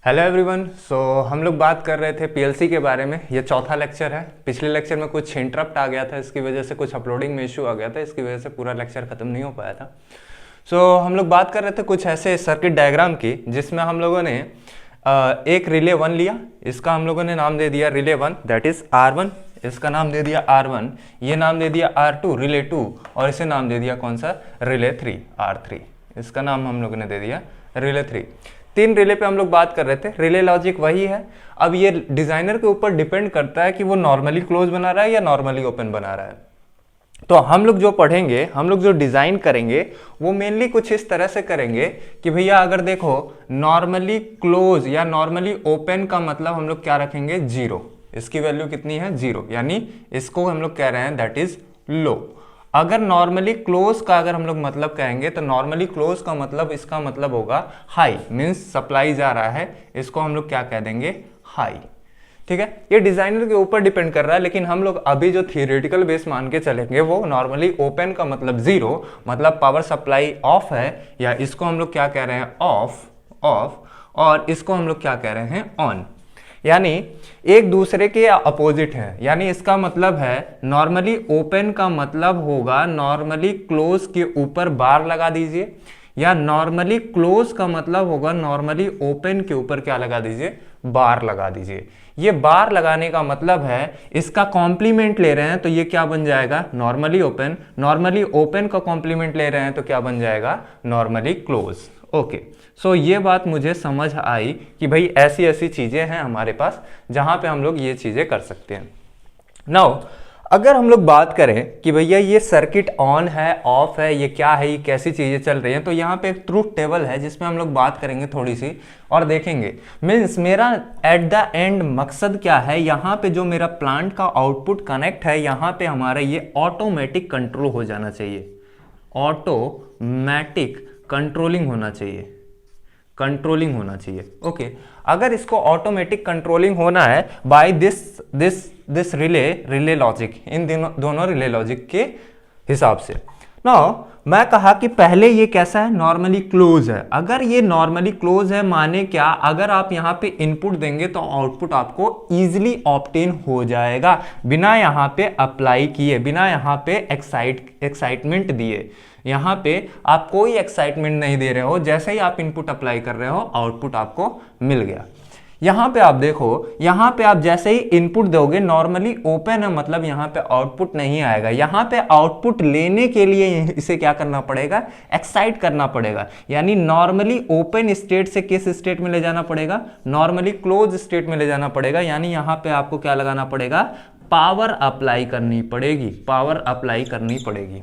Hello everyone. हम लोग बात कर रहे थे पीएलसी के बारे में। ये चौथा लेक्चर है। पिछले लेक्चर में कुछ इंटरप्ट आ गया था, इसकी वजह से कुछ अपलोडिंग में इशू आ गया था, इसकी वजह से पूरा लेक्चर खत्म नहीं हो पाया था। हम लोग बात कर रहे थे कुछ ऐसे सर्किट डायग्राम की जिसमें हम लोगों ने एक रिले 1 लिया, इसका हम लोगों ने नाम दे दिया रिले 1, दैट इज R1। इसका नाम दे दिया R1, ये नाम दे दिया R2 रिले 2, और इसे नाम दे दिया कौन सा, रिले 3 R3। इसका नाम हम लोगों ने दे दिया रिले 3। 3 रिले पे हम लोग बात कर रहे थे। रिले लॉजिक वही है। अब ये डिजाइनर के ऊपर डिपेंड करता है कि वो नॉर्मली क्लोज बना रहा है या नॉर्मली ओपन बना रहा है। तो हम लोग जो पढ़ेंगे, हम लोग जो डिजाइन करेंगे वो मेनली कुछ इस तरह से करेंगे कि भैया अगर देखो नॉर्मली क्लोज या नॉर्मली ओपन का मतलब हम लोग क्या रखेंगे, 0। इसकी वैल्यू कितनी है, 0, यानी इसको हम लोग कह रहे हैं दैट इज लो। अगर नॉर्मली क्लोज का अगर हम लोग मतलब कहेंगे तो नॉर्मली क्लोज का मतलब, इसका मतलब होगा हाई, मींस सप्लाई जा रहा है, इसको हम लोग क्या कह देंगे, हाई। ठीक है, ये डिजाइनर के ऊपर डिपेंड कर रहा है, लेकिन हम लोग अभी जो थियोरेटिकल बेस मान के चलेंगे वो नॉर्मली ओपन का मतलब 0, मतलब पावर सप्लाई ऑफ है, या इसको हम लोग क्या कह रहे हैं, ऑफ, और इसको हम लोग क्या कह रहे हैं, ऑन। यानी एक दूसरे के अपोजिट है। यानी इसका मतलब है नॉर्मली ओपन का मतलब होगा नॉर्मली क्लोज के ऊपर बार लगा दीजिए, या नॉर्मली क्लोज का मतलब होगा नॉर्मली ओपन के ऊपर क्या लगा दीजिए, बार लगा दीजिए। ये बार लगाने का मतलब है इसका कॉम्प्लीमेंट ले रहे हैं तो ये क्या बन जाएगा, नॉर्मली ओपन। नॉर्मली ओपन का कॉम्प्लीमेंट ले रहे हैं तो क्या बन जाएगा, नॉर्मली क्लोज। ओके, ये बात मुझे समझ आई कि भाई ऐसी ऐसी चीजें हैं हमारे पास जहां पे हम लोग ये चीजें कर सकते हैं। नाउ अगर हम लोग बात करें कि भैया ये सर्किट ऑन है, ऑफ है, ये क्या है, ये कैसी चीजें चल रही हैं, तो यहाँ पे एक ट्रूथ टेबल है जिसमें हम लोग बात करेंगे थोड़ी सी और देखेंगे। मीन्स मेरा एट द एंड मकसद क्या है, यहाँ पे जो मेरा प्लांट का आउटपुट कनेक्ट है, यहाँ पे हमारा ये ऑटोमेटिक कंट्रोल हो जाना चाहिए, ऑटोमेटिक कंट्रोलिंग होना चाहिए, कंट्रोलिंग होना चाहिए। ओके, अगर इसको ऑटोमेटिक कंट्रोलिंग होना है बाय दिस रिले लॉजिक, इन दोनों रिले लॉजिक के हिसाब से। नाउ मैं कहा कि पहले ये कैसा है, नॉर्मली क्लोज है। अगर ये नॉर्मली क्लोज है माने क्या, अगर आप यहां पे इनपुट देंगे तो आउटपुट आपको इजीली ऑब्टेन हो जाएगा बिना यहां पे अप्लाई किए, बिना यहां पे एक्साइटमेंट दिए। यहां पे आप कोई एक्साइटमेंट नहीं दे रहे हो, जैसे ही आप इनपुट अप्लाई कर रहे हो आउटपुट आपको मिल गया। यहां पे आप देखो, यहां पे आप जैसे ही इनपुट दोगे नॉर्मली ओपन है, मतलब यहां पे आउटपुट नहीं आएगा। यहां पे आउटपुट लेने के लिए इसे क्या करना पड़ेगा, एक्साइट करना पड़ेगा। यानी नॉर्मली ओपन स्टेट से किस स्टेट में ले जाना पड़ेगा, नॉर्मली क्लोज स्टेट में ले जाना पड़ेगा। यानी यहां पे आपको क्या लगाना पड़ेगा, पावर अप्लाई करनी पड़ेगी, पावर अप्लाई करनी पड़ेगी।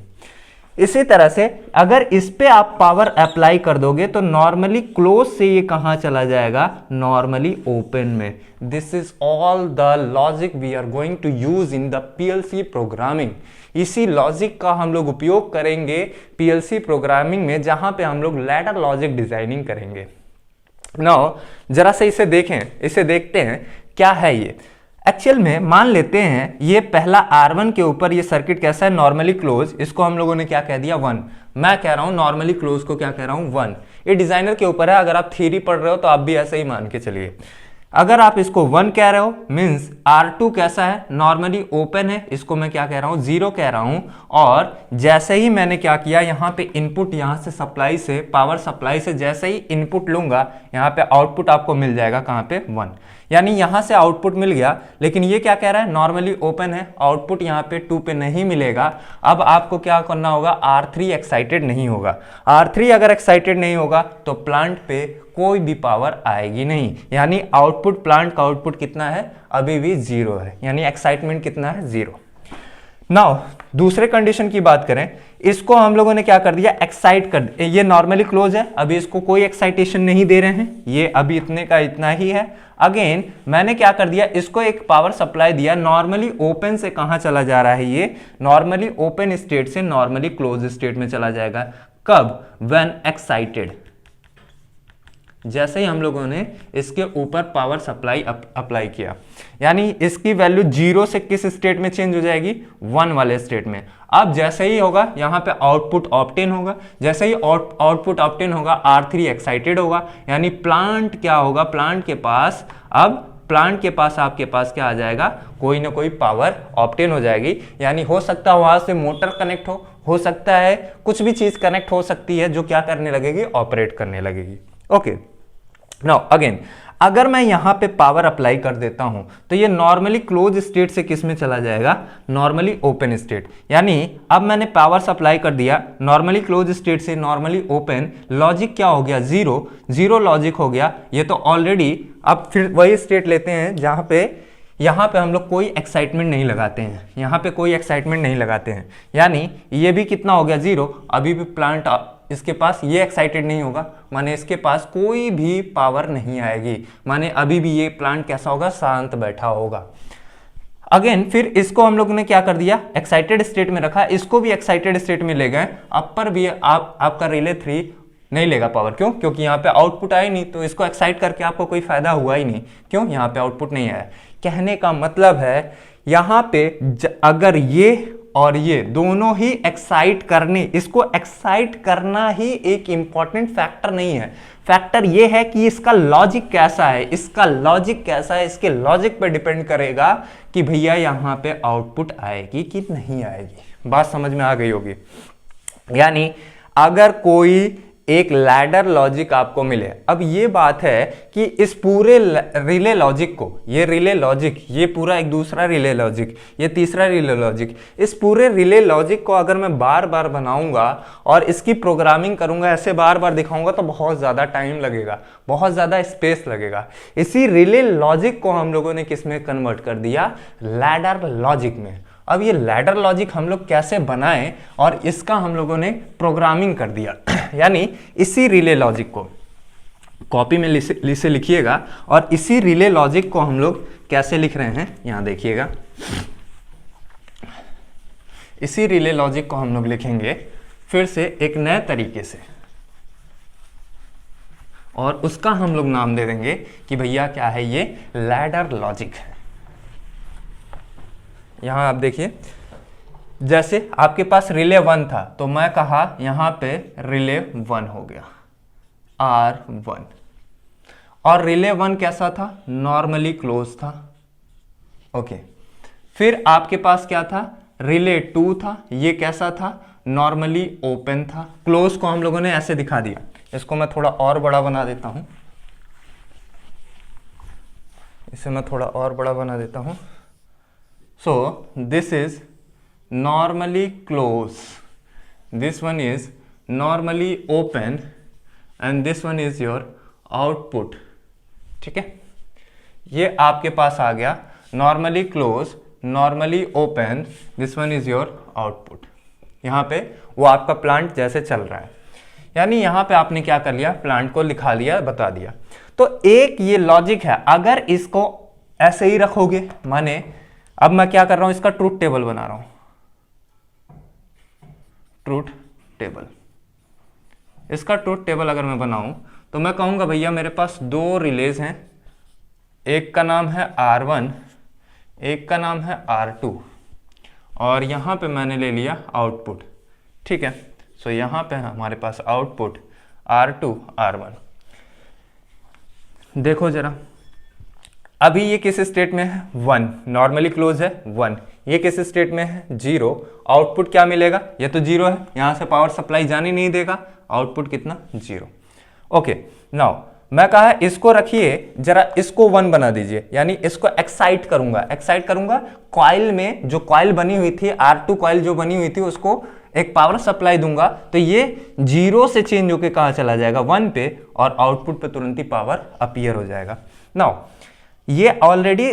इसी तरह से अगर इस पे आप पावर अप्लाई कर दोगे तो नॉर्मली क्लोज से ये कहां चला जाएगा, नॉर्मली ओपन में। This is all the logic we are going to use in the PLC programming. इसी लॉजिक का हम लोग उपयोग करेंगे पीएलसी प्रोग्रामिंग में, जहां पे हम लोग लैडर लॉजिक डिजाइनिंग करेंगे। नाउ जरा से इसे देखें, इसे देखते हैं क्या है ये। एक्चुअल में मान लेते हैं ये पहला R1 के ऊपर ये सर्किट कैसा है, नॉर्मली क्लोज। इसको हम लोगों ने क्या कह दिया, 1। मैं कह रहा हूं नॉर्मली क्लोज को क्या कह रहा हूं, 1। ये डिजाइनर के ऊपर है, अगर आप थ्योरी पढ़ रहे हो तो आप भी ऐसे ही मान के चलिए। अगर आप इसको 1 कह रहे हो मींस R2 कैसा है, नॉर्मली ओपन है, इसको मैं क्या कह रहा हूं, 0 कह रहा हूं। और जैसे ही मैंने क्या किया, यहां पे इनपुट, यहां से सप्लाई से, पावर सप्लाई से जैसे ही इनपुट लूंगा, यहां पे आउटपुट आपको मिल जाएगा कहां पे, 1। यानी यहां से आउटपुट मिल गया, लेकिन ये क्या कह रहा है, नॉर्मली ओपन है, आउटपुट यहां पे 2 पे नहीं मिलेगा। अब आपको क्या करना होगा, R3 एक्साइटेड नहीं होगा। R3 अगर एक्साइटेड नहीं होगा तो प्लांट पे कोई भी पावर आएगी नहीं। यानी आउटपुट, प्लांट का आउटपुट कितना है, अभी भी 0 है, यानी एक्साइटमेंट कितना है, 0। नाउ दूसरे कंडीशन की बात करें, इसको हम लोगों ने क्या कर दिया, एक्साइट कर, ये नॉर्मली क्लोज है, अभी इसको कोई एक्साइटेशन नहीं दे रहे हैं, ये अभी इतने का इतना ही है। अगेन मैंने क्या कर दिया, इसको एक पावर सप्लाई दिया, नॉर्मली ओपन से कहां चला जा रहा है, ये नॉर्मली ओपन स्टेट से नॉर्मली क्लोज स्टेट में चला जाएगा। कब, व्हेन एक्साइटेड, जैसे ही हम लोगों ने इसके ऊपर पावर सप्लाई अप्लाई किया, यानी इसकी वैल्यू 0 से किस स्टेट में चेंज हो जाएगी, 1 वाले स्टेट में। अब जैसे ही होगा यहाँ पे आउटपुट ऑब्टेन होगा, जैसे ही आउटपुट ऑब्टेन होगा R3 एक्साइटेड होगा, यानी प्लांट क्या होगा, प्लांट के पास आपके पास क्या आ जाएगा, कोई ना कोई पावर ऑब्टेन हो जाएगी। यानी हो सकता है वहां से मोटर कनेक्ट हो सकता है कुछ भी चीज कनेक्ट हो सकती है जो क्या करने लगेगी, ऑपरेट करने लगेगी। ओके, नाउ अगेन अगर मैं यहां पे पावर अप्लाई कर देता हूं तो ये नॉर्मली क्लोज स्टेट से किस में चला जाएगा, नॉर्मली ओपन स्टेट। यानी अब मैंने पावर सप्लाई कर दिया नॉर्मली क्लोज स्टेट से नॉर्मली ओपन, लॉजिक क्या हो गया, जीरो लॉजिक हो गया। ये तो ऑलरेडी, अब फिर वही स्टेट लेते हैं जहां पे यहाँ पे हम लोग कोई एक्साइटमेंट नहीं लगाते हैं, यहाँ पे कोई एक्साइटमेंट नहीं लगाते हैं, यानी ये भी कितना हो गया, 0। अभी भी प्लांट इसके पास ये एक्साइटेड नहीं होगा, माने इसके पास कोई भी पावर नहीं आएगी, माने अभी भी ये प्लांट कैसा होगा, शांत बैठा होगा। अगेन फिर इसको हम लोग ने क्या कर दिया, एक्साइटेड स्टेट में रखा, इसको भी एक्साइटेड स्टेट में ले गए। अपर भी आपका रिले 3 नहीं लेगा पावर, क्यों, क्योंकि यहाँ पे आउटपुट आया नहीं, तो इसको एक्साइट करके आपको कोई फायदा हुआ ही नहीं, क्यों, यहाँ पे आउटपुट नहीं आया। कहने का मतलब है यहाँ पे अगर ये और ये दोनों ही एक्साइट करने, इसको एक्साइट करना ही एक इंपॉर्टेंट फैक्टर नहीं है, फैक्टर ये है कि इसका लॉजिक कैसा है, इसके लॉजिक पे डिपेंड करेगा कि भैया यहाँ पे आउटपुट आएगी कि नहीं आएगी। बात समझ में आ गई होगी। यानी अगर कोई एक लैडर लॉजिक आपको मिले, अब ये बात है कि इस पूरे रिले लॉजिक को, ये रिले लॉजिक, ये पूरा एक दूसरा रिले लॉजिक, ये तीसरा रिले लॉजिक, इस पूरे रिले लॉजिक को अगर मैं बार बार बनाऊंगा और इसकी प्रोग्रामिंग करूंगा, ऐसे बार बार दिखाऊंगा तो बहुत ज़्यादा टाइम लगेगा, बहुत ज़्यादा स्पेस लगेगा। इसी रिले लॉजिक को हम लोगों ने किस में कन्वर्ट कर दिया, लैडर लॉजिक में। अब ये लैडर लॉजिक हम लोग कैसे बनाएं और इसका हम लोगों ने प्रोग्रामिंग कर दिया। यानी इसी रिले लॉजिक को कॉपी में से लिखिएगा और इसी रिले लॉजिक को हम लोग कैसे लिख रहे हैं, यहां देखिएगा। इसी रिले लॉजिक को हम लोग लिखेंगे फिर से एक नए तरीके से, और उसका हम लोग नाम दे देंगे कि भैया क्या है, ये लैडर लॉजिक है। यहां आप देखिए, जैसे आपके पास रिले 1 था तो मैं कहा यहां पे रिले 1 हो गया, R1, और रिले 1 कैसा था, नॉर्मली क्लोज था। ओके, फिर आपके पास क्या था, रिले 2 था, ये कैसा था, नॉर्मली ओपन था। क्लोज को हम लोगों ने ऐसे दिखा दिया, इसको मैं थोड़ा और बड़ा बना देता हूं, इसे मैं थोड़ा और बड़ा बना देता हूं। So this is normally closed, this one is normally open, and this one is your output। ठीक है, ये आपके पास आ गया normally closed, normally open, this one is your output। यहाँ पे वो आपका प्लांट जैसे चल रहा है, यानी यहाँ पे आपने क्या कर लिया, प्लांट को लिखा लिया, बता दिया। तो एक ये लॉजिक है, अगर इसको ऐसे ही रखोगे, माने अब मैं क्या कर रहा हूं, इसका ट्रूथ टेबल बना रहा हूं, ट्रूथ टेबल। इसका ट्रूथ टेबल अगर मैं बनाऊं तो मैं कहूंगा भैया मेरे पास 2 रिलेज हैं, एक का नाम है R1, एक का नाम है R2, और यहां पे मैंने ले लिया आउटपुट। ठीक है, सो यहां पे हमारे पास आउटपुट R2 R1। देखो जरा, अभी ये किस स्टेट में है, 1, नॉर्मली क्लोज है 1, ये किस स्टेट में है, 0। आउटपुट क्या मिलेगा, ये तो 0 है, यहां से पावर सप्लाई जाने नहीं देगा, आउटपुट कितना, 0। ओके, नाउ मैं कहा इसको रखिए, जरा इसको 1 बना दीजिए, यानी इसको एक्साइट करूंगा कॉइल में, जो कॉइल बनी हुई थी, R2 कॉइल जो बनी हुई थी, उसको एक पावर सप्लाई दूंगा तो ये 0 से चेंज होकर कहां चला जाएगा, 1 पे, और आउटपुट पे तुरंत ही पावर अपीयर हो जाएगा। नाउ ये ऑलरेडी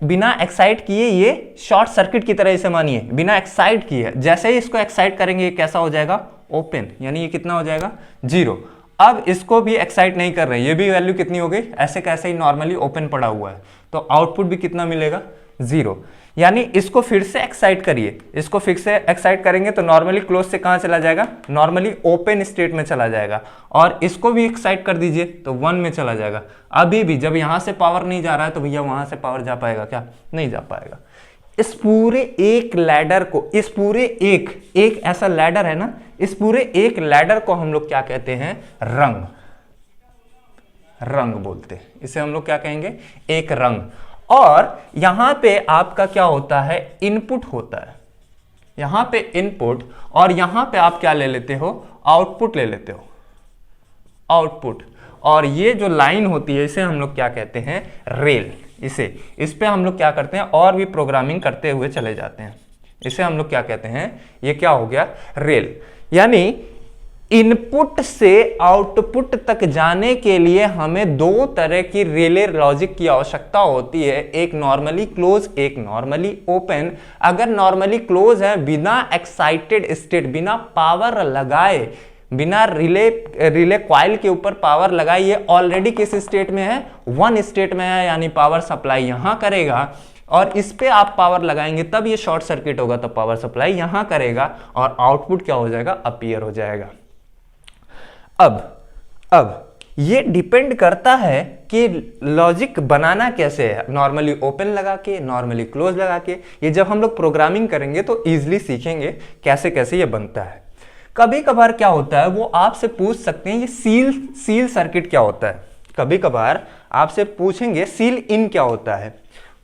बिना एक्साइट किए ये शॉर्ट सर्किट की तरह इसे मानिए, बिना एक्साइट किए, जैसे ही इसको एक्साइट करेंगे ये कैसा हो जाएगा, ओपन, यानी ये कितना हो जाएगा, 0। अब इसको भी एक्साइट नहीं कर रहे, ये भी वैल्यू कितनी हो गई, ऐसे कैसे ही नॉर्मली ओपन पड़ा हुआ है, तो आउटपुट भी कितना मिलेगा, 0। यानी इसको फिर से एक्साइट करिए, इसको फिर से एक्साइट करेंगे तो नॉर्मली क्लोज से कहां चला जाएगा, नॉर्मली ओपन स्टेट में चला जाएगा। और इसको भी एक्साइट कर दीजिए तो 1 में चला जाएगा। अभी भी जब यहां से पावर नहीं जा रहा है तो भैया वहां से पावर जा पाएगा क्या, नहीं जा पाएगा। इस पूरे एक लैडर को, इस पूरे एक ऐसा लैडर है ना, इस पूरे एक लैडर को हम लोग क्या कहते हैं, रंग बोलते हैं। इसे हम लोग क्या कहेंगे, एक रंग। और यहां पे आपका क्या होता है, इनपुट होता है, यहां पे इनपुट, और यहां पे आप क्या ले लेते हो, आउटपुट ले लेते हो, आउटपुट। और ये जो लाइन होती है इसे हम लोग क्या कहते हैं, रेल। इस पे हम लोग क्या करते हैं, और भी प्रोग्रामिंग करते हुए चले जाते हैं। इसे हम लोग क्या कहते हैं, ये क्या हो गया, रेल। यानी इनपुट से आउटपुट तक जाने के लिए हमें दो तरह की रिले लॉजिक की आवश्यकता होती है, एक नॉर्मली क्लोज, एक नॉर्मली ओपन। अगर नॉर्मली क्लोज है, बिना एक्साइटेड स्टेट, बिना पावर लगाए, बिना रिले कॉइल के ऊपर पावर लगाए, ये ऑलरेडी किस स्टेट में है, 1 स्टेट में है, यानी पावर सप्लाई यहां करेगा और इस पे आप पावर लगाएंगे तब ये शॉर्ट सर्किट होगा, तब पावर सप्लाई यहां करेगा और आउटपुट क्या हो जाएगा, अपीयर हो जाएगा। अब ये डिपेंड करता है कि लॉजिक बनाना कैसे है, नॉर्मली ओपन लगा के, नॉर्मली क्लोज लगा के। ये जब हम लोग प्रोग्रामिंग करेंगे तो इजीली सीखेंगे कैसे कैसे ये बनता है। कभी कभार क्या होता है, वो आपसे पूछ सकते हैं ये सील सर्किट क्या होता है। कभी कभार आपसे पूछेंगे सील इन क्या होता है,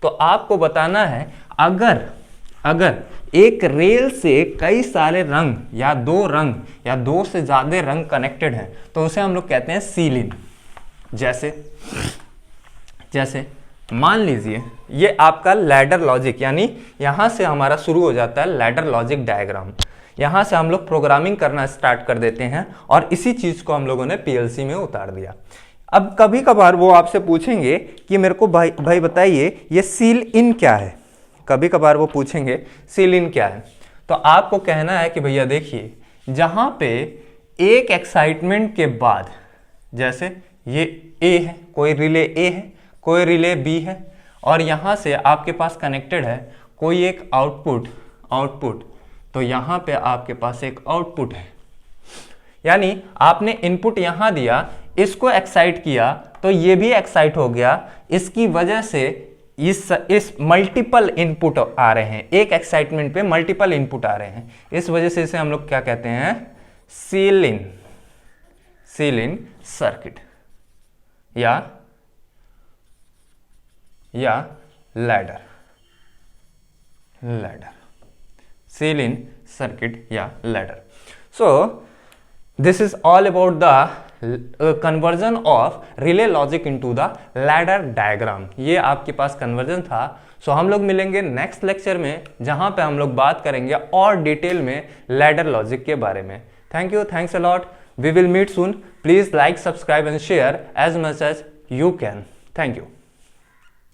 तो आपको बताना है अगर एक रेल से कई सारे रंग या दो रंग या दो से ज्यादा रंग कनेक्टेड हैं तो उसे हम लोग कहते हैं सील इन। जैसे मान लीजिए ये आपका लैडर लॉजिक, यानी यहां से हमारा शुरू हो जाता है लैडर लॉजिक डायग्राम। यहां से हम लोग प्रोग्रामिंग करना स्टार्ट कर देते हैं और इसी चीज को हम लोगों ने पीएलसी में उतार दिया। अब कभी कभार वो आपसे पूछेंगे कि मेरे को भाई बताइए ये सील इन क्या है। कभी कभार वो पूछेंगे सील इन क्या है, तो आपको कहना है कि भैया देखिए, जहां पे एक एक्साइटमेंट के बाद, जैसे ये ए है, कोई रिले ए है, कोई रिले बी है, और यहां से आपके पास कनेक्टेड है कोई एक आउटपुट, तो यहां पे आपके पास एक आउटपुट है। यानी आपने इनपुट यहां दिया, इसको एक्साइट किया तो ये भी एक्साइट हो गया। इसकी वजह से इस मल्टीपल इनपुट आ रहे हैं, एक एक्साइटमेंट पे मल्टीपल इनपुट आ रहे हैं, इस वजह से इसे हम लोग क्या कहते हैं, सील इन सर्किट या लैडर, सील इन सर्किट या ladder. So this is all about the conversion of relay logic into the ladder diagram. ये आपके पास कन्वर्जन था। सो हम लोग मिलेंगे नेक्स्ट लेक्चर में, जहां पे हम लोग बात करेंगे और डिटेल में लैडर लॉजिक के बारे में। Thank you, thanks a lot, we will meet soon. Please like, subscribe and share as much as you can. Thank you.